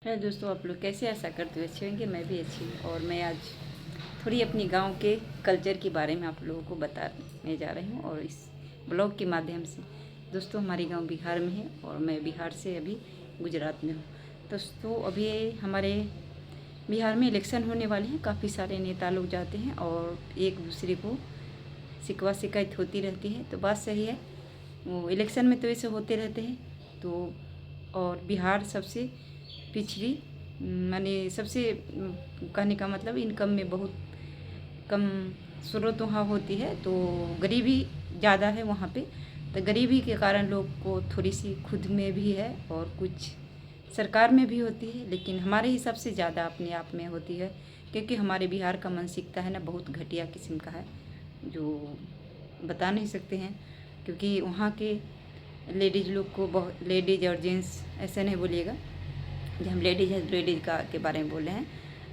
Hello दोस्तों, आप लोग कैसे? आशा करते हुए अच्छे होंगे। मैं भी अच्छी हूँ और मैं आज थोड़ी अपनी गांव के कल्चर के बारे में आप लोगों को बताने जा रही हूँ और इस ब्लॉग के माध्यम से। दोस्तों, हमारी गांव बिहार में है और मैं बिहार से अभी गुजरात में हूँ। दोस्तों, अभी हमारे बिहार में इलेक्शन होने वाले हैं। काफ़ी सारे नेता लोग जाते हैं और एक दूसरे को शिकवा शिकायत होती रहती है। तो बात सही है, वो इलेक्शन में तो ऐसे होते रहते हैं। तो और बिहार सबसे पिछड़ी माने सबसे कहने का मतलब इनकम में बहुत कम स्रोत वहाँ होती है, तो गरीबी ज़्यादा है वहाँ पे। तो गरीबी के कारण लोग को थोड़ी सी खुद में भी है और कुछ सरकार में भी होती है, लेकिन हमारे हिसाब से ज़्यादा अपने आप में होती है, क्योंकि हमारे बिहार का मानसिकता है ना, बहुत घटिया किस्म का है, जो बता नहीं सकते हैं। क्योंकि वहाँ के लेडीज़ लोग को बहुत, लेडीज़ और जेंट्स ऐसे नहीं बोलिएगा, जो हम लेडीज़ है लेडीज़ का के बारे में बोल रहे हैं।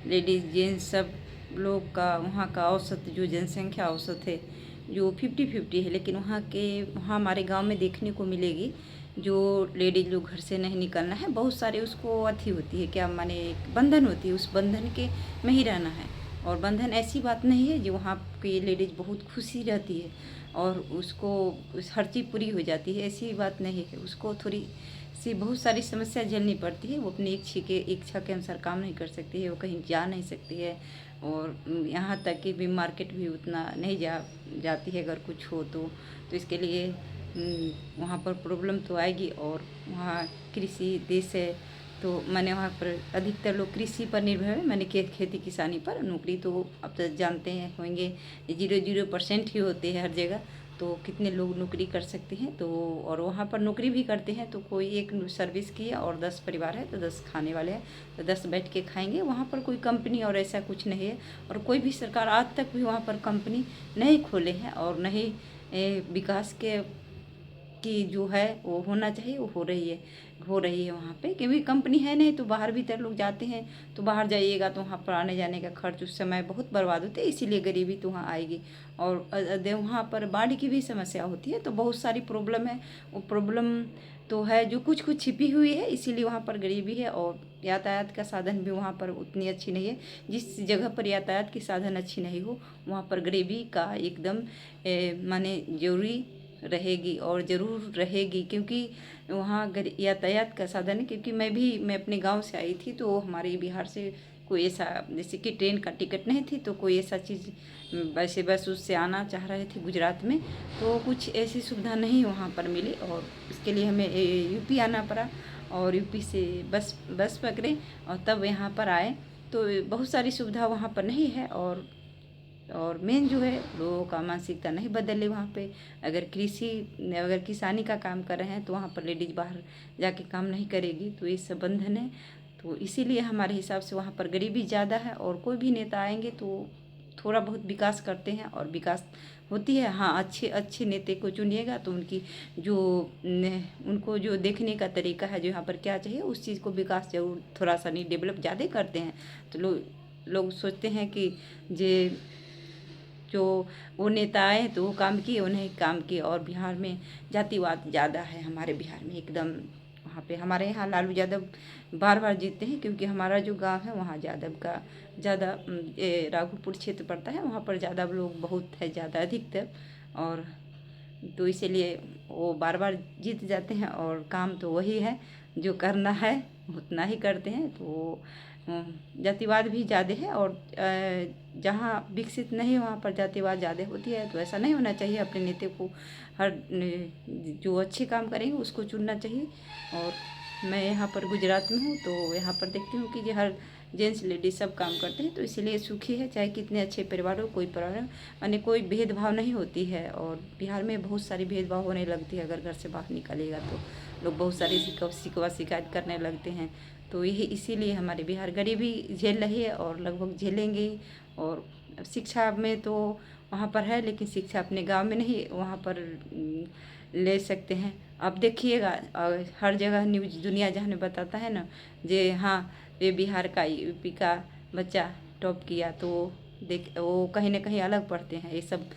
लेडीज़ जेंट्स सब लोग का वहाँ का औसत जो जनसंख्या औसत है जो 50-50 है, लेकिन वहाँ हमारे गांव में देखने को मिलेगी जो लेडीज़ लोग घर से नहीं निकलना है, बहुत सारे उसको अथी होती है, क्या माने एक बंधन होती है, उस बंधन के में ही रहना है। और बंधन ऐसी बात नहीं है, जो वहाँ की लेडीज़ बहुत खुशी रहती है और उसको हर चीज़ पूरी हो जाती है, ऐसी बात नहीं है। उसको थोड़ी सी बहुत सारी समस्या झेलनी पड़ती है। वो अपनी इच्छा के अनुसार काम नहीं कर सकती है, वो कहीं जा नहीं सकती है और यहाँ तक कि भी मार्केट भी उतना नहीं जाती है अगर कुछ हो तो इसके लिए वहाँ पर प्रॉब्लम तो आएगी। और वहाँ कृषि देश है, तो मैंने वहाँ पर अधिकतर लोग कृषि पर निर्भर है, मैंने खेती किसानी पर। नौकरी तो अब तक जानते हैं होंगे 0% ही होते हैं हर जगह, तो कितने लोग नौकरी कर सकते हैं। तो और वहाँ पर नौकरी भी करते हैं, तो कोई एक सर्विस की है और 10 परिवार है तो 10 खाने वाले हैं, तो 10 बैठ के खाएंगे। वहाँ पर कोई कंपनी और ऐसा कुछ नहीं है, और कोई भी सरकार आज तक भी वहाँ पर कंपनी नहीं खोले हैं और नहीं विकास के कि जो है वो होना चाहिए वो हो रही है वहाँ पे, क्योंकि कंपनी है नहीं। तो बाहर भीतर लोग जाते हैं, तो बाहर जाइएगा तो वहाँ पर आने जाने का खर्च उस समय बहुत बर्बाद होते हैं, इसीलिए गरीबी तो वहाँ आएगी। और वहाँ पर बाढ़ की भी समस्या होती है, तो बहुत सारी प्रॉब्लम है। वो प्रॉब्लम तो है जो कुछ कुछ छिपी हुई है, इसीलिए वहाँ पर गरीबी है। और यातायात का साधन भी वहाँ पर उतनी अच्छी नहीं है। जिस जगह पर यातायात की साधन अच्छी नहीं हो, वहाँ पर गरीबी का एकदम माने जरूरी रहेगी और ज़रूर रहेगी, क्योंकि वहाँ यातायात का साधन है। क्योंकि मैं अपने गांव से आई थी, तो हमारे बिहार से कोई ऐसा, जैसे कि ट्रेन का टिकट नहीं थी, तो कोई ऐसा चीज़ वैसे बस उससे आना चाह रहे थे गुजरात में, तो कुछ ऐसी सुविधा नहीं वहाँ पर मिली और इसके लिए हमें यूपी आना पड़ा और यूपी से बस पकड़े और तब यहाँ पर आए। तो बहुत सारी सुविधा वहाँ पर नहीं है। और मेन जो है लोगों का मानसिकता नहीं बदले वहाँ पे। अगर किसानी का काम कर रहे हैं तो वहाँ पर लेडीज बाहर जाके काम नहीं करेगी, तो ये सब बंधन है। तो इसीलिए हमारे हिसाब से वहाँ पर गरीबी ज़्यादा है। और कोई भी नेता आएंगे तो थोड़ा बहुत विकास करते हैं और विकास होती है। हाँ, अच्छे अच्छे नेता को चुनिएगा तो उनको जो देखने का तरीका है, जो यहाँ पर क्या चाहिए उस चीज़ को विकास जरूर थोड़ा सा नहीं डेवलप ज़्यादा करते हैं। तो लोग सोचते हैं कि जे जो वो नेता आए तो वो काम किए, उन्हें काम किए। और बिहार में जातिवाद ज़्यादा है, हमारे बिहार में एकदम। वहाँ पे हमारे यहाँ लालू यादव बार बार जीतते हैं, क्योंकि हमारा जो गांव है वहाँ यादव का ज़्यादा राघोपुर क्षेत्र पड़ता है, वहाँ पर यादव लोग बहुत है, ज़्यादा अधिकतर। और तो इसीलिए वो बार बार जीत जाते हैं और काम तो वही है जो करना है उतना ही करते हैं। तो जातिवाद भी ज़्यादा है। और जहाँ विकसित नहीं है वहाँ पर जातिवाद ज़्यादा होती है, तो ऐसा नहीं होना चाहिए। अपने नेता को जो अच्छे काम करेंगे उसको चुनना चाहिए। और मैं यहाँ पर गुजरात में हूँ, तो यहाँ पर देखती हूँ कि हर जेंट्स लेडीज सब काम करते हैं, तो इसीलिए सुखी है। चाहे कितने अच्छे परिवार हो, कोई परिवार माने कोई भेदभाव नहीं होती है। और बिहार में बहुत सारी भेदभाव होने लगती है, अगर घर से बाहर निकलेगा तो लोग बहुत सारी शिकवा शिकायत करने लगते हैं। तो यही इसीलिए हमारे बिहार गरीबी झेल रही है और लगभग झेलेंगे ही। और शिक्षा में तो वहाँ पर है, लेकिन शिक्षा अपने गांव में नहीं वहाँ पर ले सकते हैं। अब देखिएगा हर जगह न्यूज दुनिया जहाँ में बताता है ना, जे हाँ ये बिहार का यूपी का बच्चा टॉप किया, तो वो कहीं ना कहीं अलग पढ़ते हैं ये सब।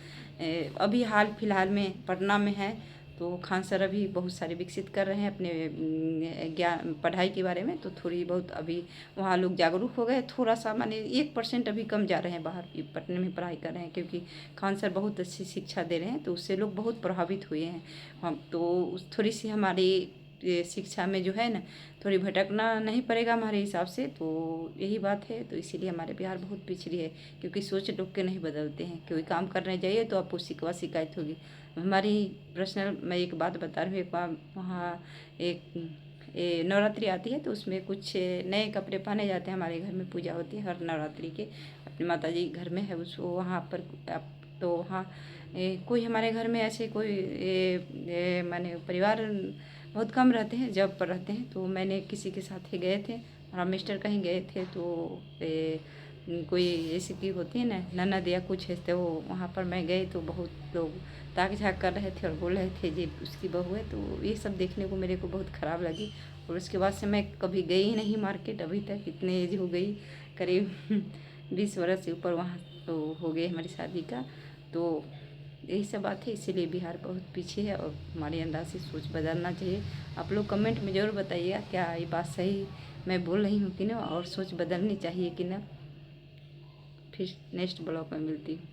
अभी हाल फिलहाल में पटना में है, तो खान सर अभी बहुत सारे विकसित कर रहे हैं अपने ज्ञान पढ़ाई के बारे में, तो थोड़ी बहुत अभी वहाँ लोग जागरूक हो गए, थोड़ा सा माने 1% अभी कम जा रहे हैं बाहर पटने में पढ़ाई कर रहे हैं, क्योंकि खान सर बहुत अच्छी शिक्षा दे रहे हैं, तो उससे लोग बहुत प्रभावित हुए हैं। हम तो थोड़ी सी हमारी ये शिक्षा में जो है ना, थोड़ी भटकना नहीं पड़ेगा हमारे हिसाब से, तो यही बात है। तो इसीलिए हमारे बिहार बहुत पिछड़ी है, क्योंकि सोच लोग के नहीं बदलते हैं। कोई काम करने जाइए तो आपको शिकायत होगी। हमारी पर्सनल मैं एक बात बता रही हूँ। एक बार वहाँ एक नवरात्रि आती है, तो उसमें कुछ नए कपड़े पहने जाते हैं। हमारे घर में पूजा होती है हर नवरात्रि के, अपनी माता जी घर में है उसको वहाँ पर। तो वहाँ कोई हमारे घर में ऐसे कोई माने परिवार बहुत कम रहते हैं, जॉब पर रहते हैं। तो मैंने किसी के साथ ही गए थे, हमारा मिस्टर कहीं गए थे, तो कोई ऐसी की होती है ना ननद या कुछ है, तो वहाँ पर मैं गई तो बहुत लोग ताक झाँक कर रहे थे और बोल रहे थे जी उसकी बहू है। तो ये सब देखने को मेरे को बहुत ख़राब लगी, और उसके बाद से मैं कभी गई ही नहीं मार्केट अभी तक। इतने एज हो गई, करीब 20 वर्ष से ऊपर वहाँ तो हो गए हमारी शादी का। तो यही सब बात है, इसीलिए बिहार बहुत पीछे है और हमारे अंदाज से सोच बदलना चाहिए। आप लोग कमेंट में ज़रूर बताइएगा क्या ये बात सही मैं बोल रही हूँ कि ना, और सोच बदलनी चाहिए कि ना। फिर नेक्स्ट ब्लॉग में मिलती हूँ।